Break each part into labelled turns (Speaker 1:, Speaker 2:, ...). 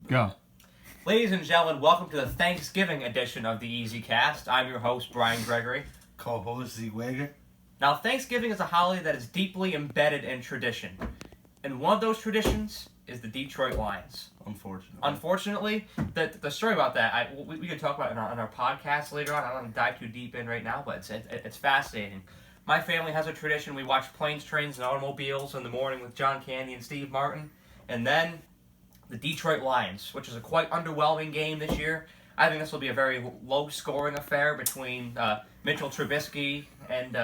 Speaker 1: Go.
Speaker 2: Ladies and gentlemen, welcome to the Thanksgiving edition of the EasyCast. I'm your host, Brian Gregoire.
Speaker 3: Co-host Zeke Wagar.
Speaker 2: Now, Thanksgiving is a holiday that is deeply embedded in tradition. And one of those traditions is the Detroit Lions. Unfortunately, the story about that, we can talk about it on our podcast later on. I don't want to dive too deep in right now, but it's fascinating. My family has a tradition. We watch Planes, Trains, and Automobiles in the morning with John Candy and Steve Martin. And then the Detroit Lions, which is a quite underwhelming game this year. I think this will be a very low-scoring affair between Mitchell Trubisky and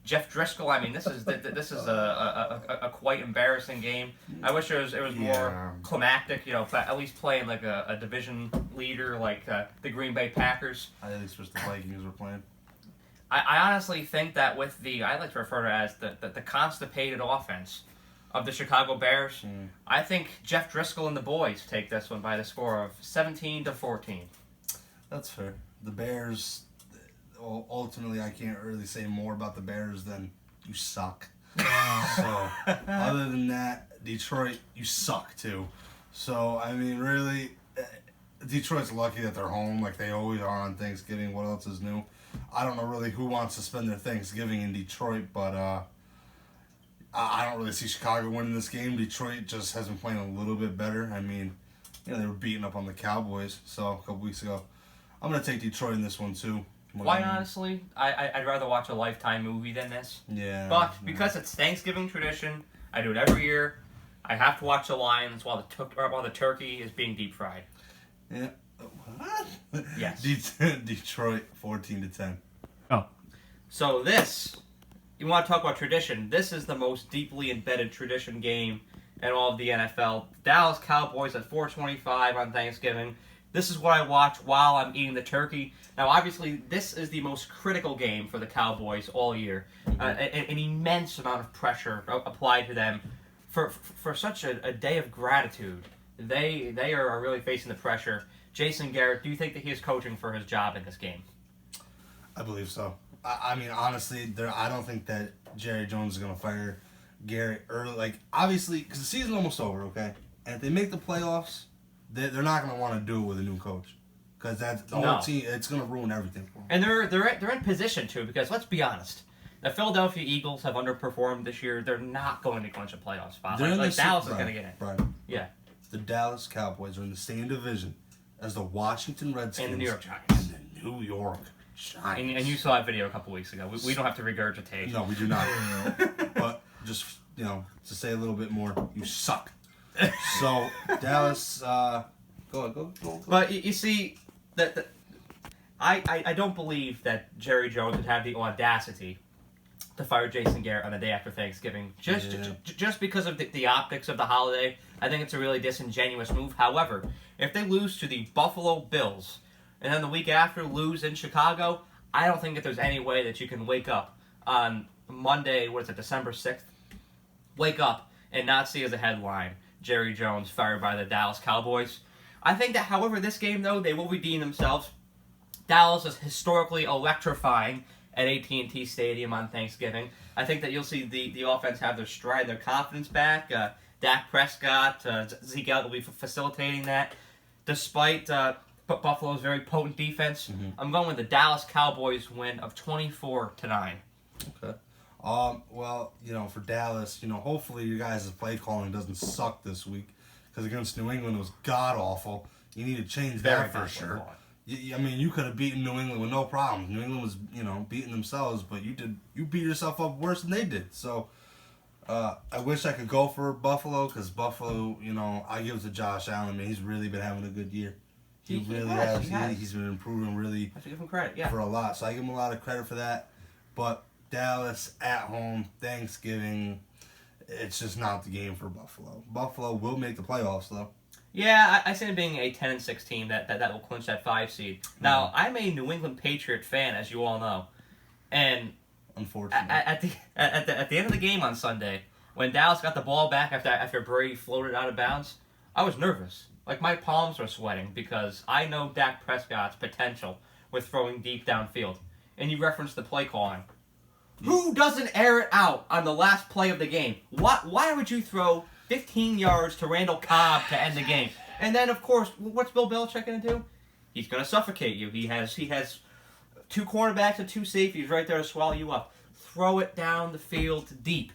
Speaker 2: Jeff Driscoll. I mean, this is a quite embarrassing game. I wish it was more climactic, at least playing like a division leader like the Green Bay Packers.
Speaker 3: I at least wish the Vikings were playing.
Speaker 2: I honestly think that with I like to refer to it as the constipated offense of the Chicago Bears, I think Jeff Driscoll and the boys take this one by the score of 17-14.
Speaker 3: That's fair. The Bears, ultimately, I can't really say more about the Bears than you suck. So, other than that, Detroit, you suck too. So, I mean, really, Detroit's lucky that they're home like they always are on Thanksgiving. What else is new? I don't know really who wants to spend their Thanksgiving in Detroit, but I don't really see Chicago winning this game. Detroit just has been playing a little bit better. I mean, they were beating up on the Cowboys a couple weeks ago. I'm going to take Detroit in this one, too.
Speaker 2: Quite honestly, I'd rather watch a Lifetime movie than this.
Speaker 3: Yeah.
Speaker 2: But because it's Thanksgiving tradition, I do it every year. I have to watch the Lions while the turkey is being deep fried.
Speaker 3: Yeah. What?
Speaker 2: Yes.
Speaker 3: Detroit 14-10.
Speaker 1: Oh.
Speaker 2: So this, you want to talk about tradition, this is the most deeply embedded tradition game in all of the NFL. Dallas Cowboys at 4:25 on Thanksgiving. This is what I watch while I'm eating the turkey. Now, obviously, this is the most critical game for the Cowboys all year. An immense amount of pressure applied to them for such a day of gratitude. They are really facing the pressure. Jason Garrett, do you think that he is coaching for his job in this game?
Speaker 3: I believe so. I mean, honestly, I don't think that Jerry Jones is going to fire Garrett early. Like, obviously, because the season's almost over, okay? And if they make the playoffs, they're not going to want to do it with a new coach. Because that's the whole team, it's going to ruin everything for them.
Speaker 2: And they're in position, too, because let's be honest. The Philadelphia Eagles have underperformed this year. They're not going to clinch a playoff spot. Like Dallas is going to get in.
Speaker 3: Right.
Speaker 2: Yeah.
Speaker 3: The Dallas Cowboys are in the same division as the Washington Redskins.
Speaker 2: And the New York Giants.
Speaker 3: And the New York Giants.
Speaker 2: And you saw that video a couple weeks ago. We don't have to regurgitate.
Speaker 3: No, we do not. But just, to say a little bit more, you suck. So, Dallas, go.
Speaker 2: But you see, I don't believe that Jerry Jones would have the audacity to fire Jason Garrett on the day after Thanksgiving. Just because of the optics of the holiday, I think it's a really disingenuous move. However, if they lose to the Buffalo Bills, and then the week after lose in Chicago, I don't think that there's any way that you can wake up on Monday, December 6th? Wake up and not see as a headline, Jerry Jones fired by the Dallas Cowboys. I think that, however, this game, though, they will redeem themselves. Dallas is historically electrifying at AT&T Stadium on Thanksgiving. I think that you'll see the offense have their stride, their confidence back. Dak Prescott, Zeke Wagar will be facilitating that. Despite Buffalo's very potent defense, I'm going with the Dallas Cowboys win of 24-9.
Speaker 3: Okay. Well, for Dallas, hopefully you guys' play calling doesn't suck this week, because against New England it was god-awful. You need to change that for sure. I mean, you could have beaten New England with no problem. New England was, beating themselves, but you beat yourself up worse than they did. So, I wish I could go for Buffalo, because Buffalo, I give it to Josh Allen, man. He's really been having a good year. He really has. He's been improving really
Speaker 2: I have to give him credit,
Speaker 3: for a lot. So I give him a lot of credit for that. But Dallas at home, Thanksgiving, it's just not the game for Buffalo. Buffalo will make the playoffs, though.
Speaker 2: Yeah, I see it being a 10-6 team that will clinch that 5 seed. Now, I'm a New England Patriot fan, as you all know, and
Speaker 3: unfortunately,
Speaker 2: at the end of the game on Sunday, when Dallas got the ball back after Brady floated out of bounds, I was nervous. Like, my palms were sweating because I know Dak Prescott's potential with throwing deep downfield. And you referenced the play calling. Who doesn't air it out on the last play of the game? Why would you throw 15 yards to Randall Cobb to end the game? And then, of course, what's Bill Belichick going to do? He's going to suffocate you. He has 2 cornerbacks and 2 safeties right there to swallow you up. Throw it down the field deep.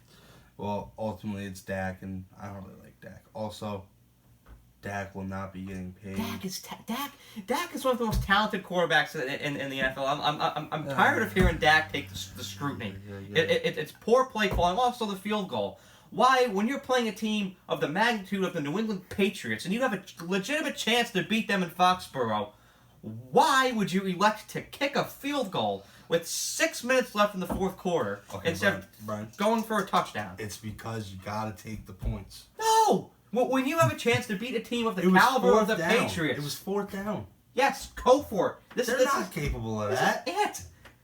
Speaker 3: Well, ultimately, it's Dak, and I don't really like Dak. Also, Dak will not be getting paid.
Speaker 2: Dak is one of the most talented quarterbacks in the NFL. I'm tired of hearing Dak take the scrutiny.
Speaker 3: Yeah.
Speaker 2: It's poor play calling. Also, the field goal. Why, when you're playing a team of the magnitude of the New England Patriots and you have a legitimate chance to beat them in Foxborough, why would you elect to kick a field goal with 6 minutes left in the fourth quarter instead of going for a touchdown?
Speaker 3: It's because you got to take the points.
Speaker 2: No! When you have a chance to beat a team of the caliber of the Patriots.
Speaker 3: It was 4th down.
Speaker 2: Yes, go for it.
Speaker 3: They're not capable of that.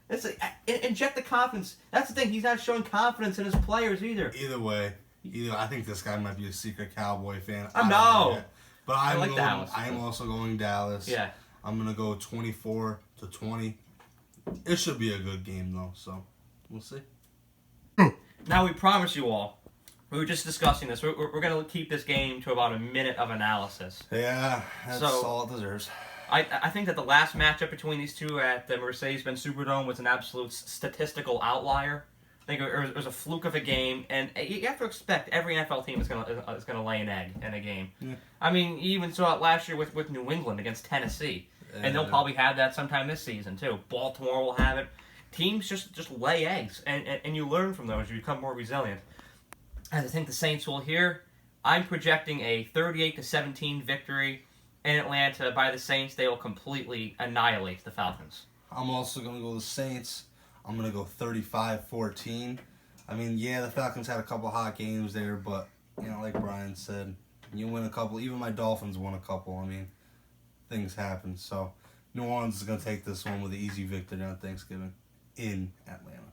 Speaker 2: This is it. Inject the confidence. That's the thing. He's not showing confidence in his players either.
Speaker 3: Either way, I think this guy might be a secret Cowboy fan.
Speaker 2: No.
Speaker 3: But
Speaker 2: I like Dallas.
Speaker 3: I am also going Dallas.
Speaker 2: Yeah.
Speaker 3: I'm going to go 24-20. It should be a good game, though, so we'll see.
Speaker 2: Now, we promise you all, we were just discussing this, we're going to keep this game to about a minute of analysis.
Speaker 3: Yeah, that's all it deserves.
Speaker 2: I think that the last matchup between these two at the Mercedes-Benz Superdome was an absolute statistical outlier. I think it was a fluke of a game, and you have to expect every NFL team is gonna lay an egg in a game. Yeah. I mean, you even saw it last year with New England against Tennessee, and they'll probably have that sometime this season too. Baltimore will have it. Teams just lay eggs, and you learn from those. You become more resilient. As I think the Saints will here, I'm projecting a 38-17 victory in Atlanta by the Saints. They will completely annihilate the Falcons.
Speaker 3: I'm also going to go with the Saints. I'm going to go 35-14. I mean, yeah, the Falcons had a couple hot games there, but, like Brian said, you win a couple. Even my Dolphins won a couple. I mean, things happen. So, New Orleans is going to take this one with an easy victory on Thanksgiving in Atlanta.